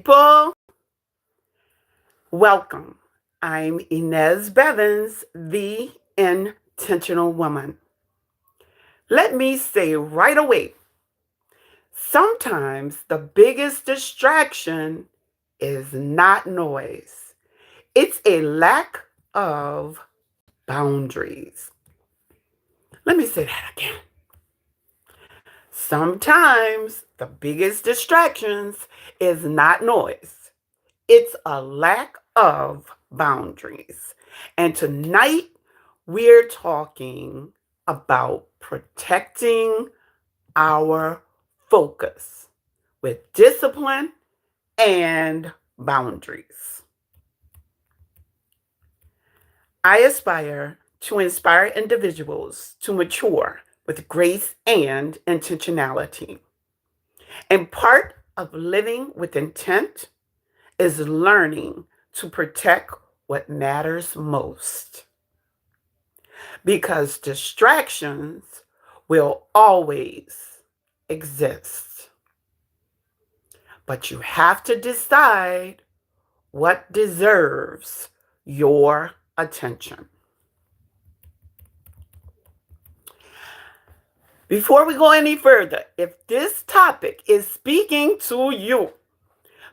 People, welcome. I'm Ynez Bevins, the Intentional Woman. Let me say right away, sometimes the biggest distraction is not noise. It's a lack of boundaries. Let me say that again. Sometimes the biggest distractions is not noise. It's a lack of boundaries. And tonight we're talking about protecting our focus with discipline and boundaries. I aspire to inspire individuals to mature with grace and intentionality. And part of living with intent is learning to protect what matters most. Because distractions will always exist. But you have to decide what deserves your attention. Before we go any further, if this topic is speaking to you,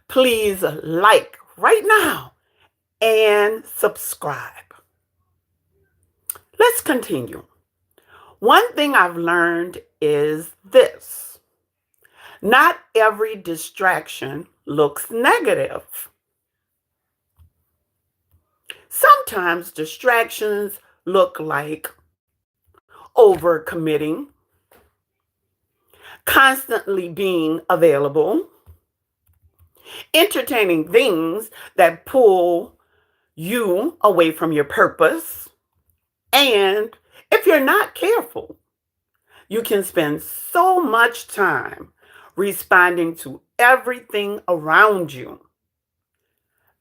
please like right now and subscribe. Let's continue. One thing I've learned is this: not every distraction looks negative. Sometimes distractions look like overcommitting, constantly being available, entertaining things that pull you away from your purpose. And if you're not careful, you can spend so much time responding to everything around you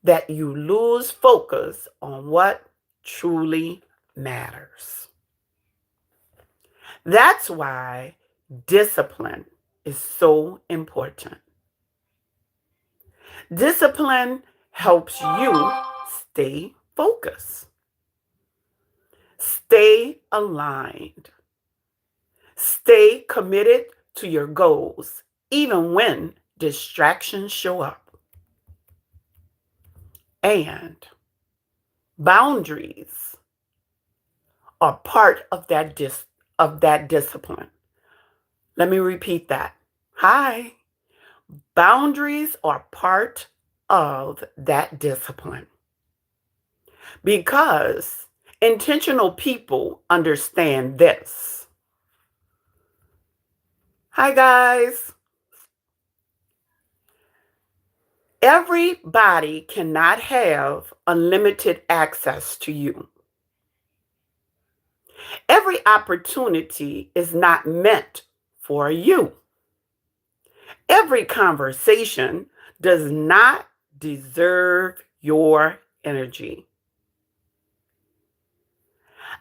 that you lose focus on what truly matters. That's why discipline is so important. Discipline helps you stay focused, stay aligned, stay committed to your goals, even when distractions show up. And boundaries are part of that discipline. Let me repeat that. Hi. Boundaries are part of that discipline because intentional people understand this. Hi, guys. Everybody cannot have unlimited access to you. Every opportunity is not meant for you. Every conversation does not deserve your energy.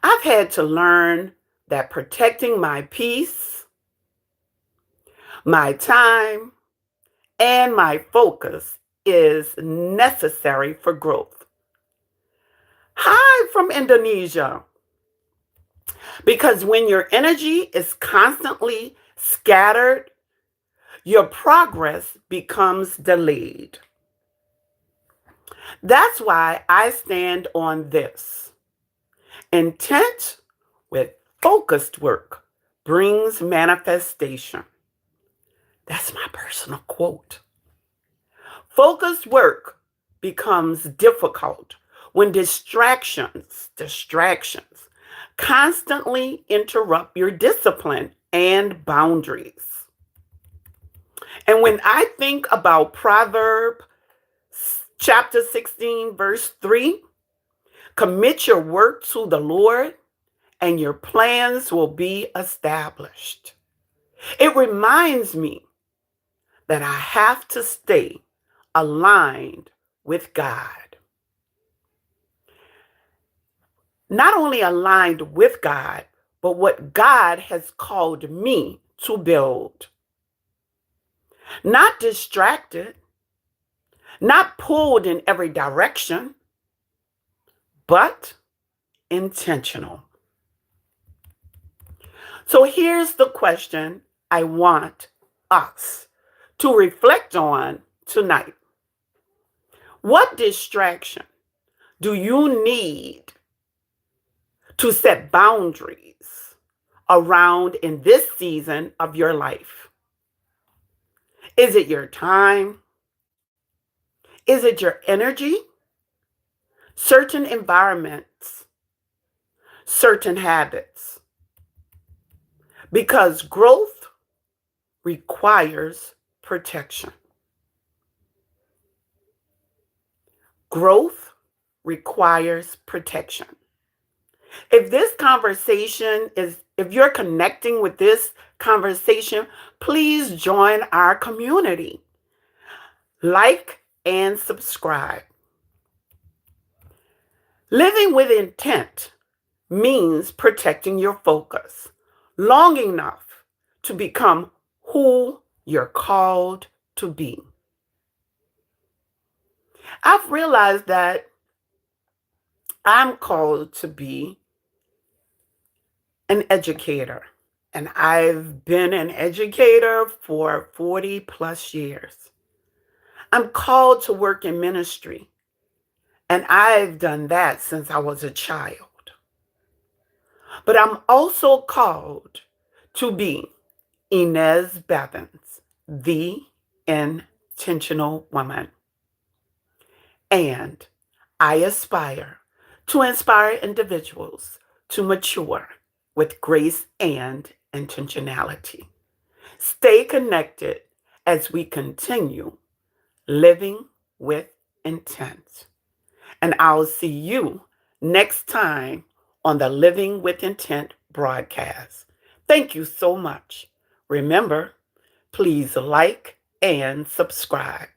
I've had to learn that protecting my peace, my time, and my focus is necessary for growth. Hi from Indonesia. Because when your energy is constantly scattered, your progress becomes delayed. That's why I stand on this. Intent with focused work brings manifestation. That's my personal quote. Focused work becomes difficult when distractions constantly interrupt your discipline and boundaries. And when I think about Proverb chapter 16, verse 3, commit your work to the Lord and your plans will be established. It reminds me that I have to stay aligned with God. Not only aligned with God, but what God has called me to build. Not distracted, Not pulled in every direction, but intentional. So here's the question I want us to reflect on tonight. What distraction do you need to set boundaries around in this season of your life? Is it your time? Is it your energy? Certain environments, certain habits? Because growth requires protection. Growth requires protection. If you're connecting with this conversation, please join our community. Like and subscribe. Living with intent means protecting your focus long enough to become who you're called to be. I've realized that I'm called to be an educator, and I've been an educator for 40 plus years. I'm called to work in ministry, and I've done that since I was a child. But I'm also called to be Ynez Bevins, the intentional woman. And I aspire to inspire individuals to mature with grace and intentionality. Stay connected as we continue living with intent. And I'll see you next time on the Living with Intent broadcast. Thank you so much. Remember, please like and subscribe.